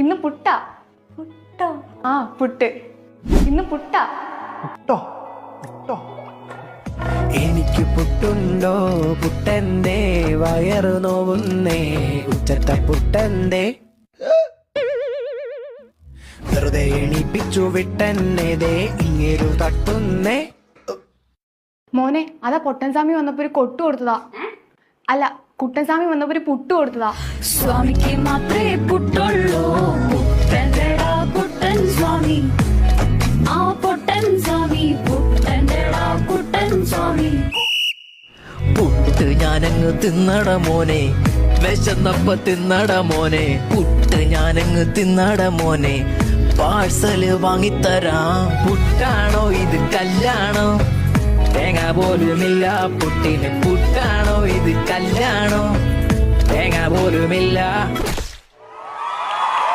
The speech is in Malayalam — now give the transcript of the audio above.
ഇന്ന് പുട്ട. പുട്ടോ? ആ പുട്ട്. ഇന്ന് പുട്ട. പുട്ടോ പുട്ടോ. എനിക്ക് പുട്ടുണ്ടോ പുട്ടന്റെ വയറു നോവുന്നേ ഉച്ചത്ത പുട്ടന്റെ വെറുതെ എണീപ്പിച്ചു വിട്ടെന്നേതേ ഇങ്ങേരു തട്ടുന്നേ. മോനെ അതാ പൊട്ടൻസ്വാമി വന്നപ്പോ ഒരു കൊട്ടു കൊടുത്തതാ. അല്ല കുട്ടൻസ്വാമി വന്നപ്പോ ഒരു പുട്ട് കൊടുത്തതാ. സ്വാമിക്ക് മാത്രമേ പുട്ടുള്ളൂ. പുട്ടൻ്റെടാ പുട്ടൻ സ്വാമി. ആ പൊട്ടൻ സ്വാമി പുട്ടൻ്റെടാ കുട്ടൻ സ്വാമി. പുട്ട് ഞാനങ്ങ് തിന്നട മോനെ, വിശന്നപ്പ തിന്നട മോനെ. പുട്ട് ഞാനങ്ങ് തിന്നട മോനെ, പാഴ്സല് വാങ്ങിത്തരാം. പുട്ടാണോ ഇത് കല്ലാണോ? തേങ്ങ പോലുമില്ല പുട്ടിന്. പുട്ടാണോ ഇത് കല്ലാണോ? തേങ്ങ പോലുമില്ല.